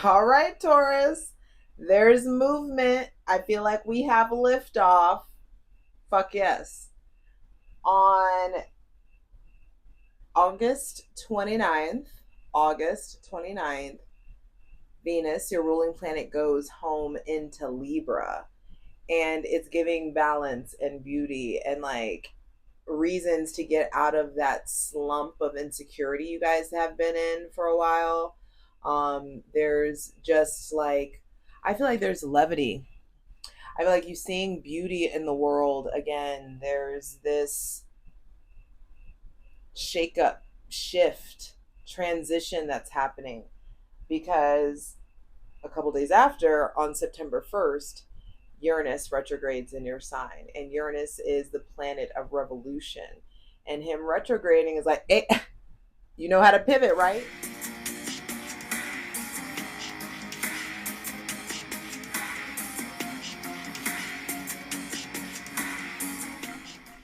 All right, Taurus. There's movement. I feel like we have liftoff. Fuck yes. On August 29th, August 29th, Venus, your ruling planet, goes home into Libra. And it's giving balance and beauty and like reasons to get out of that slump of insecurity you guys have been in for a while. There's just like, I feel like there's levity. I feel like you seeing beauty in the world again. There's this shake up, shift, transition that's happening because a couple days after, on September 1st, Uranus retrogrades in your sign, and Uranus is the planet of revolution. And him retrograding is like, hey, you know how to pivot, right?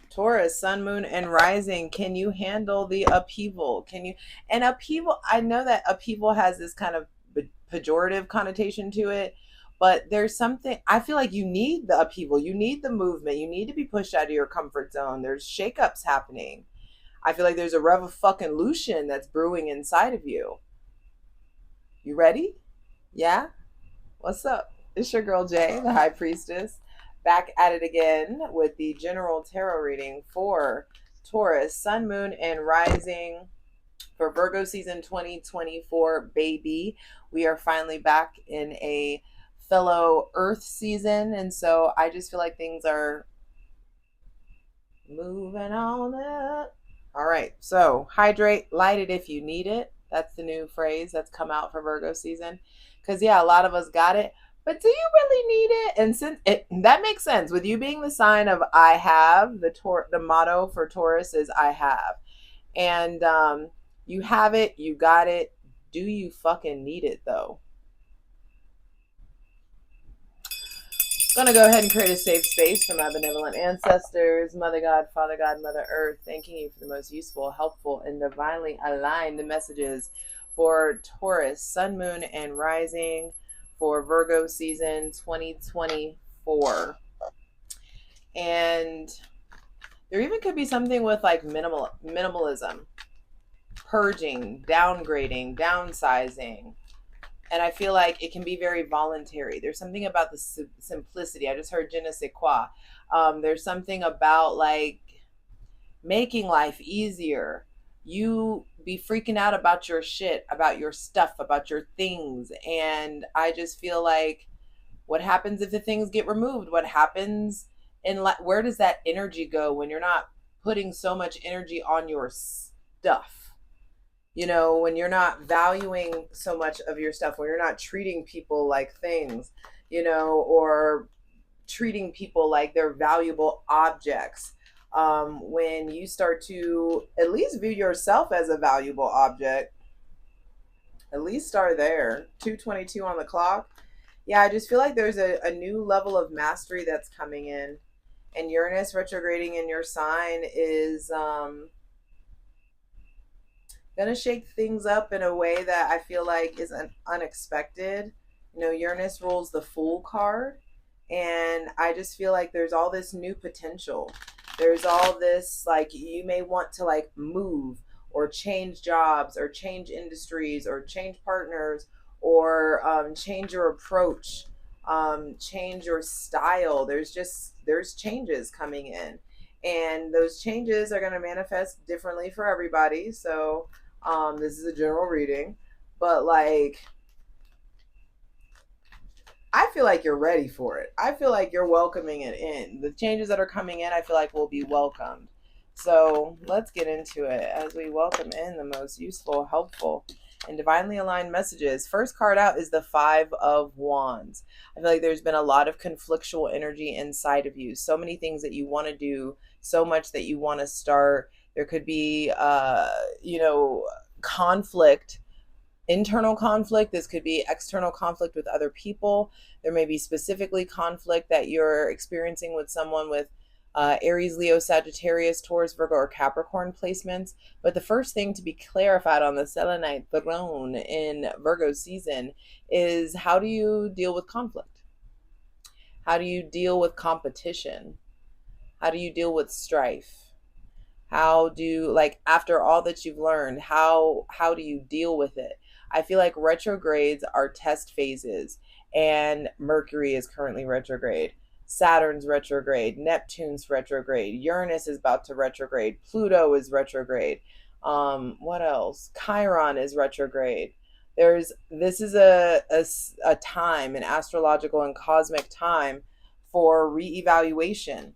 Taurus, sun, moon, and rising. Can you handle the upheaval? Can you? And upheaval, I know that upheaval has this kind of pejorative connotation to it, but there's something, I feel like you need the upheaval. You need the movement. You need to be pushed out of your comfort zone. There's shakeups happening. I feel like there's a revolution that's brewing inside of you. You ready? Yeah? What's up? It's your girl Jay, the High Priestess, back at it again with the general tarot reading for Taurus, Sun, Moon, and Rising for Virgo season 2024, baby. We are finally back in a fellow Earth season, and so I just feel like things are moving on up. All right, so hydrate, light it if you need it. That's the new phrase that's come out for Virgo season. Because, yeah, a lot of us got it, but do you really need it? And since that makes sense with you being the sign of I have, the motto for Taurus is I have. And you have it, you got it. Do you fucking need it though? I'm gonna go ahead and create a safe space for my benevolent ancestors, Mother God, Father God, Mother Earth, thanking you for the most useful, helpful, and divinely aligned messages for Taurus, Sun, Moon, and Rising for Virgo season 2024. And there even could be something with like minimalism, purging, downgrading, downsizing, and I feel like it can be very voluntary. There's something about the simplicity. I just heard je ne sais quoi. There's something about like making life easier. You be freaking out about your shit, about your stuff, about your things. And I just feel like what happens if the things get removed? What happens in where does that energy go when you're not putting so much energy on your stuff? When you're not valuing so much of your stuff, when you're not treating people like things, or treating people like they're valuable objects. When you start to at least view yourself as a valuable object, at least start there. 2:22 on the clock. Yeah, I just feel like there's a new level of mastery that's coming in. And Uranus retrograding in your sign is gonna shake things up in a way that I feel like is unexpected. Uranus rules the Fool card, and I just feel like there's all this new potential. There's all this like you may want to like move or change jobs or change industries or change partners or change your approach, change your style. There's changes coming in, and those changes are going to manifest differently for everybody. So this is a general reading, but like I feel like you're ready for it. I feel like you're welcoming it in. The changes that are coming in, I feel like will be welcomed. So let's get into it as we welcome in the most useful, helpful, and divinely aligned messages. First card out is the Five of Wands. I feel like there's been a lot of conflictual energy inside of you. So many things that you want to do, so much that you want to start. There could be, conflict, internal conflict. This could be external conflict with other people. There may be specifically conflict that you're experiencing with someone with Aries, Leo, Sagittarius, Taurus, Virgo, or Capricorn placements. But the first thing to be clarified on the Selenite throne in Virgo season is, how do you deal with conflict? How do you deal with competition? How do you deal with strife? How do, like, after all that you've learned, how do you deal with it? I feel like retrogrades are test phases, and Mercury is currently retrograde. Saturn's retrograde, Neptune's retrograde, Uranus is about to retrograde, Pluto is retrograde. What else? Chiron is retrograde. This is a time, an astrological and cosmic time for reevaluation.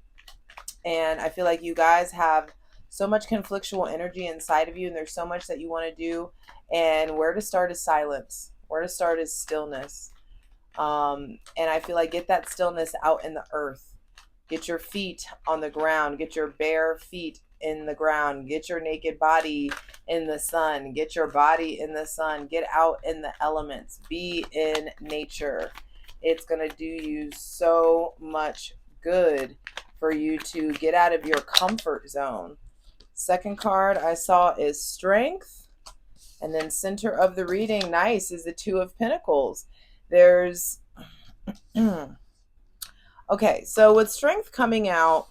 And I feel like you guys have so much conflictual energy inside of you, and there's so much that you want to do. And where to start is silence. Where to start is stillness. And I feel like, get that stillness out in the earth. Get your feet on the ground. Get your bare feet in the ground. Get your naked body in the sun. Get your body in the sun. Get out in the elements. Be in nature. It's going to do you so much good for you to get out of your comfort zone. Second card I saw is Strength. And then center of the reading, nice, is the Two of Pentacles. There's okay, so with Strength coming out,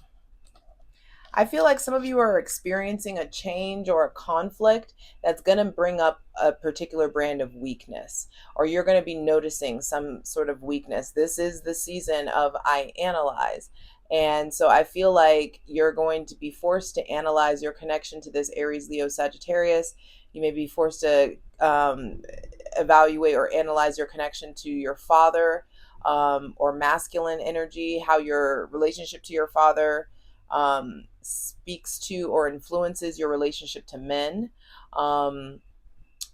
I feel like some of you are experiencing a change or a conflict that's going to bring up a particular brand of weakness, or you're going to be noticing some sort of weakness. This is the season of I analyze. And so I feel like you're going to be forced to analyze your connection to this Aries, Leo, Sagittarius. You may be forced to evaluate or analyze your connection to your father, or masculine energy, how your relationship to your father speaks to or influences your relationship to men.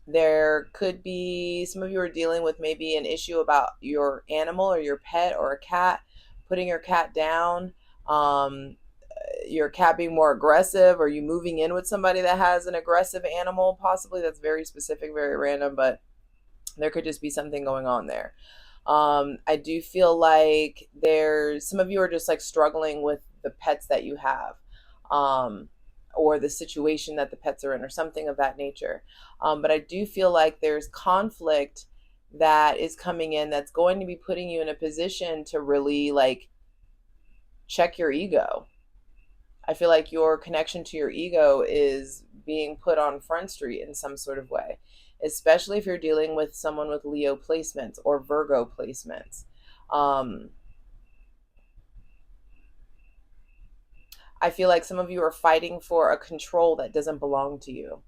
There could be, some of you are dealing with maybe an issue about your animal or your pet or a cat, putting your cat down, your cat being more aggressive, or you moving in with somebody that has an aggressive animal, possibly. That's very specific, very random, but there could just be something going on there. I do feel like there's, some of you are just like struggling with the pets that you have, or the situation that the pets are in, or something of that nature. But I do feel like there's conflict that is coming in that's going to be putting you in a position to really like check your ego. I feel like your connection to your ego is being put on Front Street in some sort of way, especially if you're dealing with someone with Leo placements or Virgo placements. I feel like some of you are fighting for a control that doesn't belong to you.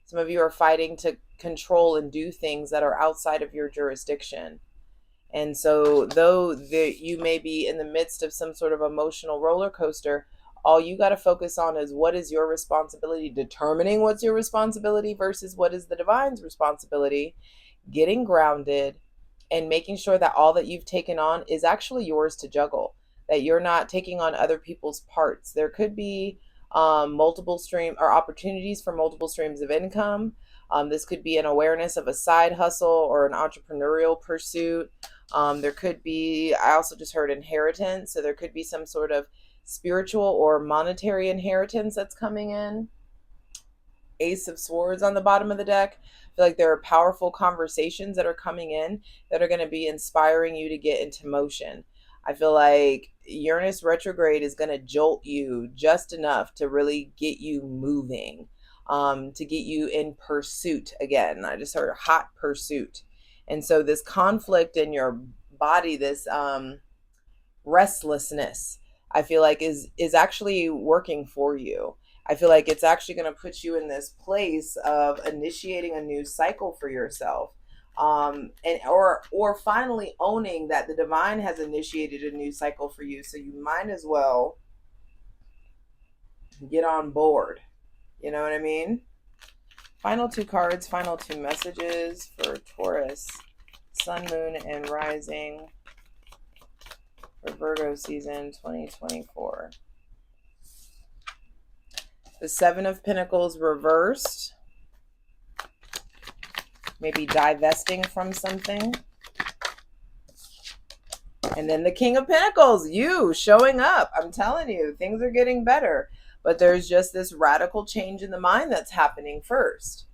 Some of you are fighting to control and do things that are outside of your jurisdiction. And so though you may be in the midst of some sort of emotional roller coaster, all you got to focus on is, what is your responsibility, determining what's your responsibility versus what is the divine's responsibility, getting grounded, and making sure that all that you've taken on is actually yours to juggle, that you're not taking on other people's parts. There could be multiple stream or opportunities for multiple streams of income. This could be an awareness of a side hustle or an entrepreneurial pursuit. There could be, I also just heard inheritance. So there could be some sort of spiritual or monetary inheritance that's coming in. Ace of Swords on the bottom of the deck. I feel like there are powerful conversations that are coming in that are going to be inspiring you to get into motion. I feel like Uranus retrograde is going to jolt you just enough to really get you moving, to get you in pursuit again. I just heard hot pursuit. And so this conflict in your body, this restlessness, I feel like is actually working for you. I feel like it's actually going to put you in this place of initiating a new cycle for yourself, and or finally owning that the divine has initiated a new cycle for you. So you might as well get on board. You know what I mean? Final two cards, final two messages for Taurus, Sun, Moon, and Rising for Virgo season 2024. The Seven of Pentacles reversed. Maybe divesting from something. And then the King of Pentacles, you showing up. I'm telling you, things are getting better. But there's just this radical change in the mind that's happening first.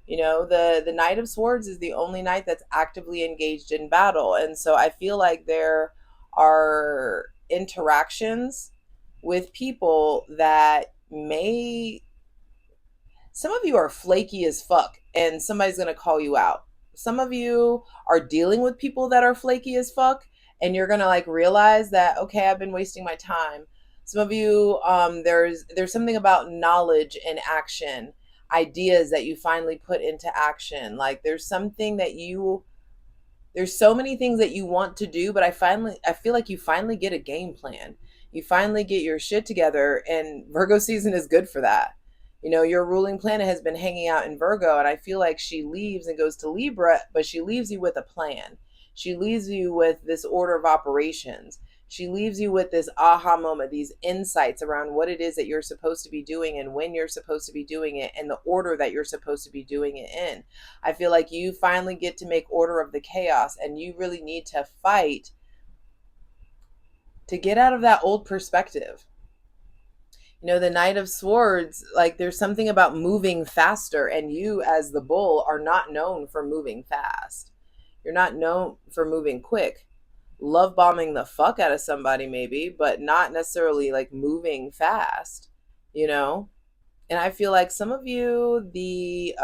You know, the Knight of Swords is the only knight that's actively engaged in battle. And so I feel like there are interactions with people that may, some of you are flaky as fuck and somebody's going to call you out. Some of you are dealing with people that are flaky as fuck and you're going to like realize that, okay, I've been wasting my time. Some of you, there's something about knowledge and action, ideas that you finally put into action. Like there's something that there's so many things that you want to do, but I feel like you finally get a game plan. You finally get your shit together, and Virgo season is good for that. You know, your ruling planet has been hanging out in Virgo, and I feel like she leaves and goes to Libra, but she leaves you with a plan. She leaves you with this order of operations. She leaves you with this aha moment, these insights around what it is that you're supposed to be doing and when you're supposed to be doing it and the order that you're supposed to be doing it in. I feel like you finally get to make order of the chaos, and you really need to fight to get out of that old perspective. You know, the Knight of Swords, like there's something about moving faster, and you as the bull are not known for moving fast. You're not known for moving quick. Love bombing the fuck out of somebody maybe, but not necessarily like moving fast, you know? And I feel like some of you, the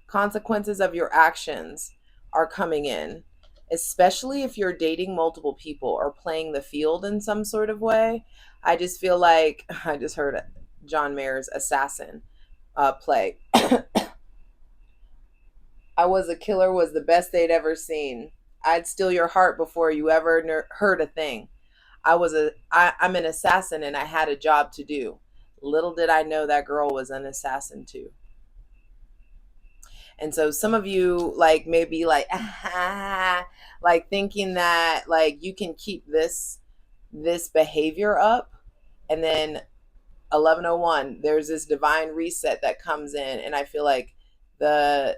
consequences of your actions are coming in, especially if you're dating multiple people or playing the field in some sort of way. I just feel like I just heard John Mayer's Assassin play. I Was a Killer was the best they'd ever seen. I'd steal your heart before you ever heard a thing. I'm an assassin and I had a job to do. Little did I know that girl was an assassin too. And so some of you like maybe like like thinking that like you can keep this behavior up, and then 1101 there's this divine reset that comes in, and I feel like the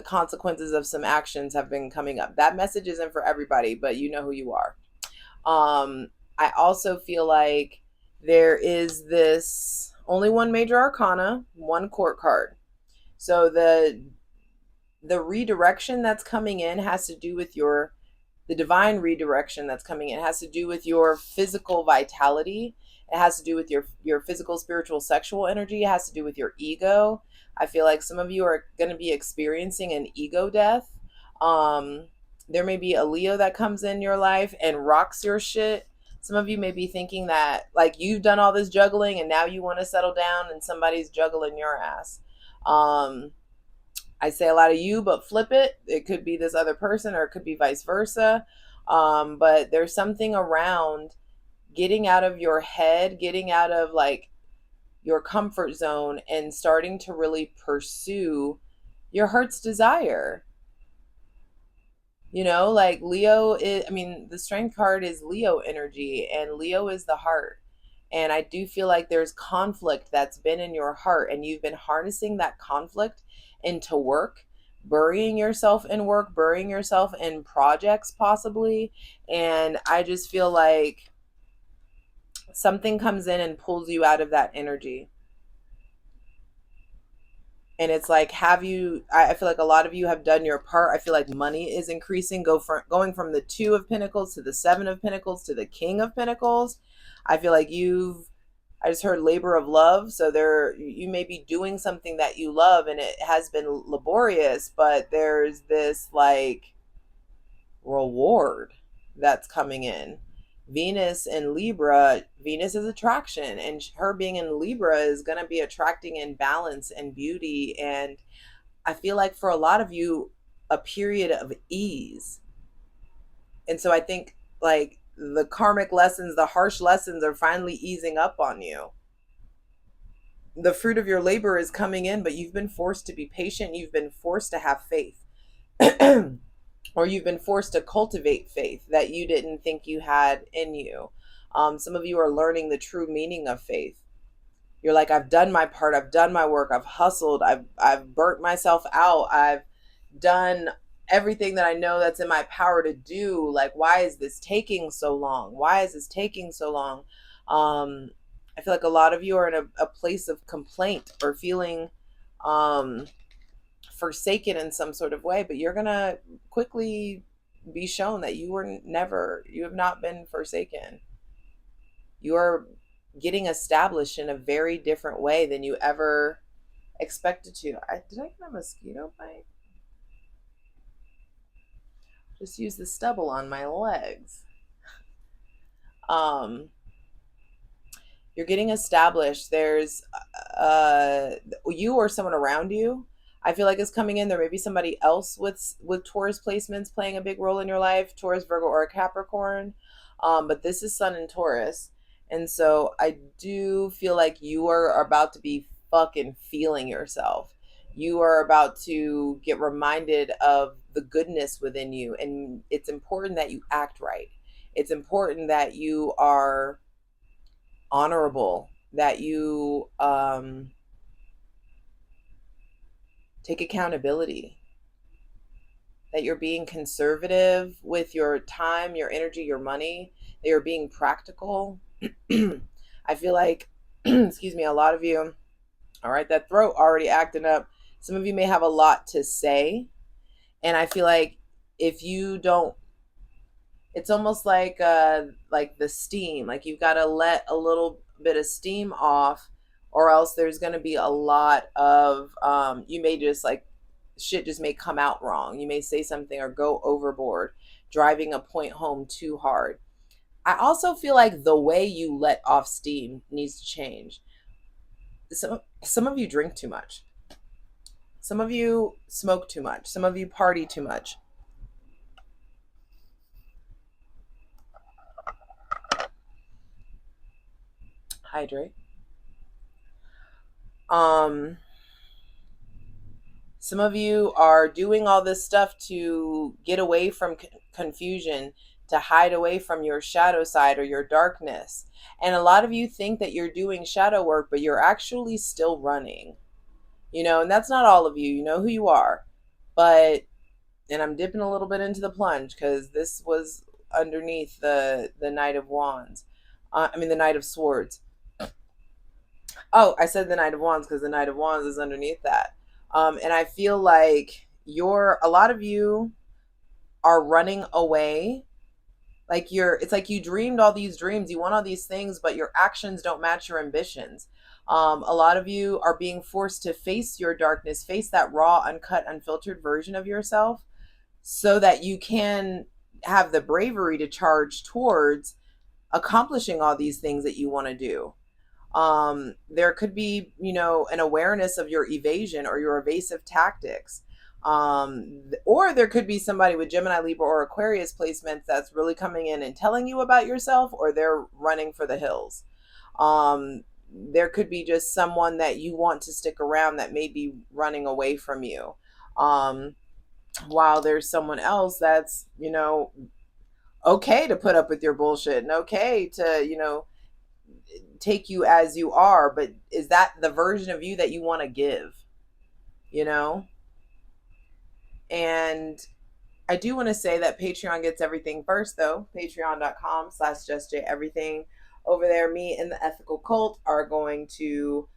consequences of some actions have been coming up. That message isn't for everybody, but you know who you are. I also feel like there is this only one major arcana, one court card. So the redirection that's coming in has to do with the divine redirection that's coming in has to do with your physical vitality. It has to do with your physical, spiritual, sexual energy. It has to do with your ego. I feel like some of you are going to be experiencing an ego death. There may be a Leo that comes in your life and rocks your shit. Some of you may be thinking that like you've done all this juggling and now you want to settle down and somebody's juggling your ass. I say a lot of you, but flip it. It could be this other person or it could be vice versa. But there's something around getting out of your head, getting out of like your comfort zone and starting to really pursue your heart's desire. You know, like Leo is, I mean, the strength card is Leo energy, and Leo is the heart. And I do feel like there's conflict that's been in your heart, and you've been harnessing that conflict into work, burying yourself in work, burying yourself in projects possibly. And I just feel like something comes in and pulls you out of that energy. And it's like, I feel like a lot of you have done your part. I feel like money is increasing, going from the 2 of Pentacles to the 7 of Pentacles to the King of Pentacles. I feel like I just heard labor of love. So you may be doing something that you love and it has been laborious, but there's this like reward that's coming in. Venus in Libra, Venus is attraction, and her being in Libra is going to be attracting in balance and beauty. And I feel like for a lot of you, a period of ease. And so I think like the karmic lessons, the harsh lessons are finally easing up on you. The fruit of your labor is coming in, but you've been forced to be patient. You've been forced to have faith. Or you've been forced to cultivate faith that you didn't think you had in you. Some of you are learning the true meaning of faith. You're like, I've done my part. I've done my work. I've hustled. I've burnt myself out. I've done everything that I know that's in my power to do. Like, why is this taking so long? Why is this taking so long? I feel like a lot of you are in a place of complaint or feeling um, forsaken in some sort of way, but you're going to quickly be shown that you have not been forsaken. You are getting established in a very different way than you ever expected to. Did I get a mosquito bite? Just use the stubble on my legs. Um, you're getting established. There's you or someone around you. I feel like is coming in. There may be somebody else with Taurus placements playing a big role in your life, Taurus, Virgo, or Capricorn. But this is Sun and Taurus, and so I do feel like you are about to be fucking feeling yourself. You are about to get reminded of the goodness within you, and it's important that you act right. It's important that you are honorable, that you take accountability, that you're being conservative with your time, your energy, your money, that you're being practical. I feel like, excuse me, a lot of you, all right, that throat already acting up. Some of you may have a lot to say. And I feel if you don't, it's almost like the steam, like you've got to let a little bit of steam off, or else there's going to be a lot of you may just like shit just may come out wrong. You may say something or go overboard, driving a point home too hard. I also feel like the way you let off steam needs to change. Some of you drink too much, some of you smoke too much, some of you party too much. Hydrate. um Some of you are doing all this stuff to get away from confusion, to hide away from your shadow side or your darkness. And a lot of you think that you're doing shadow work, but you're actually still running. And that's not all of you. You know who you are. But, and I'm dipping a little bit into the plunge because this was underneath the Knight of Wands. The Knight of Swords. Oh, I said the Knight of Wands because the Knight of Wands is underneath that. And I feel like a lot of you are running away. It's like you dreamed all these dreams, you want all these things, but your actions don't match your ambitions. A lot of you are being forced to face your darkness, face that raw, uncut, unfiltered version of yourself so that you can have the bravery to charge towards accomplishing all these things that you want to do. There could be an awareness of your evasion or your evasive tactics, or there could be somebody with Gemini, Libra, or Aquarius placements that's really coming in and telling you about yourself, or they're running for the hills. There could be just someone that you want to stick around that may be running away from you, while there's someone else that's okay to put up with your bullshit and okay to take you as you are. But is that the version of you that you want to give? And I do want to say that Patreon gets everything first, though. Patreon.com/JustJEverything. Over there, me and the Ethical Cult are going to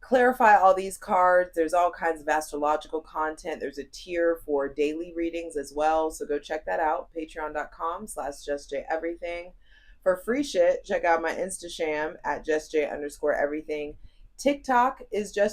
clarify all these cards. There's all kinds of astrological content. There's a tier for daily readings as well, so go check that out. Patreon.com/JustJEverything. For free shit, check out my Instasham at JustJ_everything. TikTok is at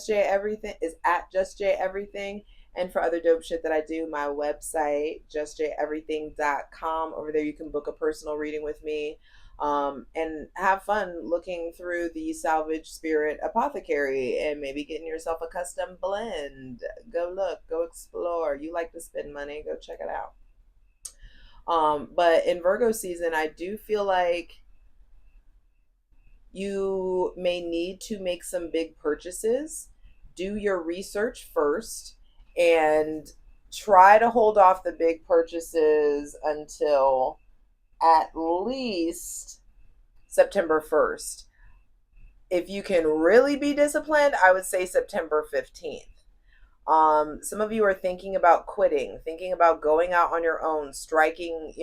JustJEverything. And for other dope shit that I do, my website, JustJEverything.com. Over there, you can book a personal reading with me, and have fun looking through the Salvage Spirit Apothecary and maybe getting yourself a custom blend. Go look, go explore. You like to spend money, go check it out. But in Virgo season, I do feel like you may need to make some big purchases. Do your research first and try to hold off the big purchases until at least September 1st. If you can really be disciplined, I would say September 15th. Some of you are thinking about quitting, thinking about going out on your own, striking,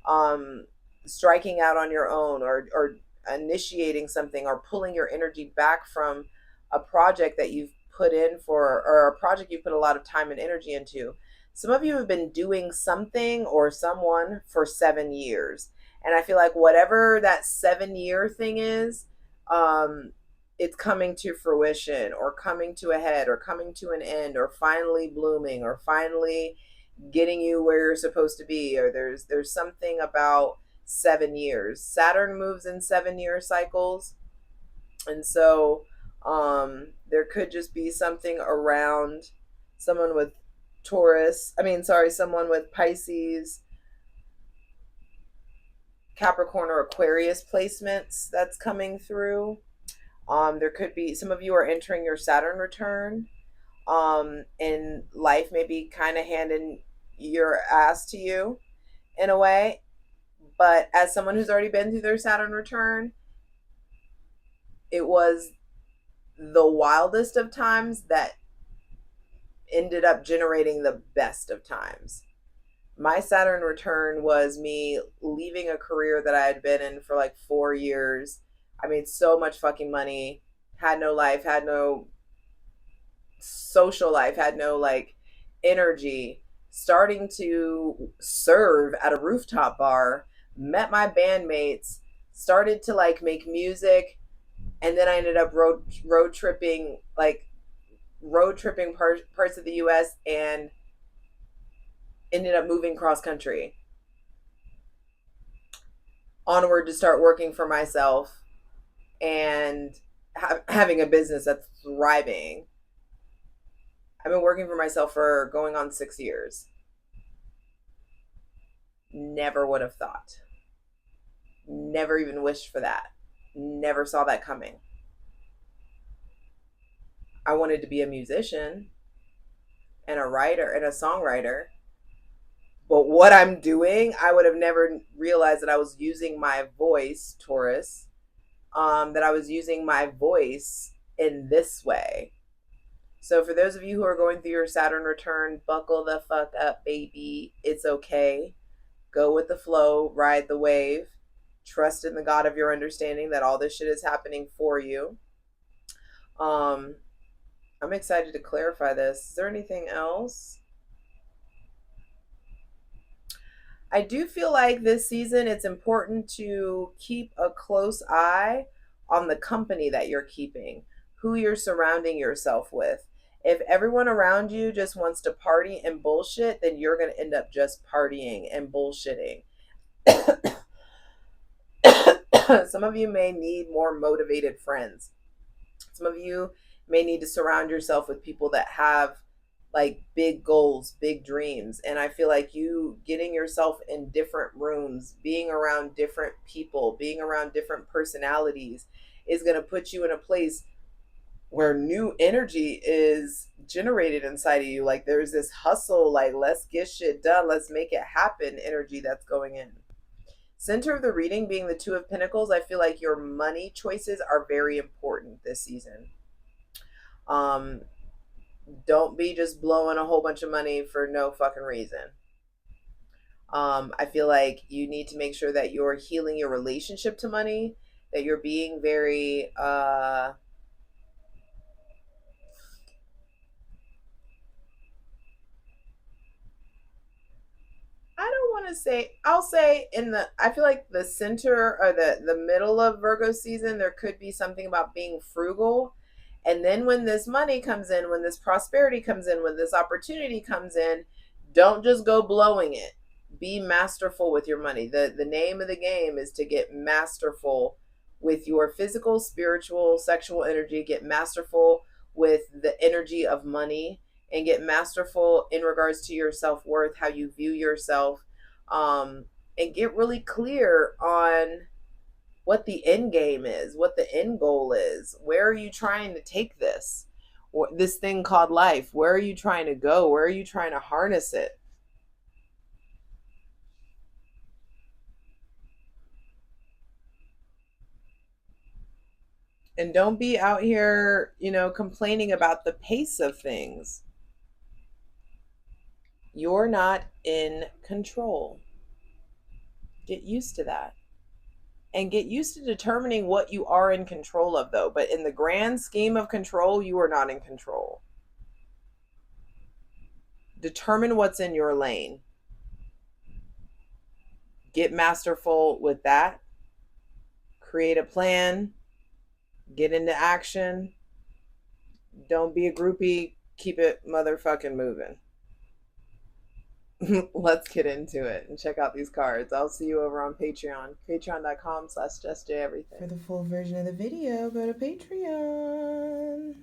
um, striking out on your own, or initiating something, or pulling your energy back from a project that you've put in for, or a project you put a lot of time and energy into. Some of you have been doing something or someone for 7 years. And I feel like whatever that 7 year thing is, um, it's coming to fruition, or coming to a head, or coming to an end, or finally blooming, or finally getting you where you're supposed to be. Or there's something about 7 years. Saturn moves in 7 year cycles. And so there could just be something around someone with someone with Pisces, Capricorn, or Aquarius placements that's coming through. There could be some of you are entering your Saturn return, and life may be kind of handing your ass to you in a way. But as someone who's already been through their Saturn return, it was the wildest of times that ended up generating the best of times. My Saturn return was me leaving a career that I had been in for like 4 years. I made so much fucking money, had no life, had no social life, had no like energy, starting to serve at a rooftop bar, met my bandmates, started to like make music, and then I ended up road tripping, parts of the US, and ended up moving cross country onward to start working for myself and having a business that's thriving. I've been working for myself for going on 6 years. Never would have thought. Never even wished for that. Never saw that coming. I wanted to be a musician and a writer and a songwriter. But what I'm doing, I would have never realized that I was using my voice, Taurus, that I was using my voice in this way. So for those of you who are going through your Saturn return, buckle the fuck up, baby. It's okay. Go with the flow, ride the wave. Trust in the God of your understanding that all this shit is happening for you. I'm excited to clarify this. Is there anything else? I do feel like this season it's important to keep a close eye on the company that you're keeping, who you're surrounding yourself with. If everyone around you just wants to party and bullshit, then you're going to end up just partying and bullshitting. Some of you may need more motivated friends. Some of you may need to surround yourself with people that have like big goals, big dreams. And I feel like you getting yourself in different rooms, being around different people, being around different personalities is going to put you in a place where new energy is generated inside of you. Like there's this hustle, like let's get shit done, let's make it happen energy that's going in. Center of the reading being the Two of Pentacles, I feel like your money choices are very important this season. Don't be just blowing a whole bunch of money for no fucking reason. I feel like you need to make sure that you're healing your relationship to money, that you're being very I don't want to say, I'll say I feel like the center or the middle of Virgo season, there could be something about being frugal. And then when this money comes in, when this prosperity comes in, when this opportunity comes in, don't just go blowing it. Be masterful with your money. The name of the game is to get masterful with your physical, spiritual, sexual energy. Get masterful with the energy of money, and get masterful in regards to your self-worth, how you view yourself, and get really clear on what the end game is, what the end goal is. Where are you trying to take this thing called life? Where are you trying to go? Where are you trying to harness it? And don't be out here, complaining about the pace of things. You're not in control. Get used to that. And get used to determining what you are in control of, though. But in the grand scheme of control, you are not in control. Determine what's in your lane. Get masterful with that. Create a plan. Get into action. Don't be a groupie. Keep it motherfucking moving. Let's get into it and check out these cards. I'll see you over on Patreon. Patreon.com/JustJEverything. For the full version of the video, go to Patreon.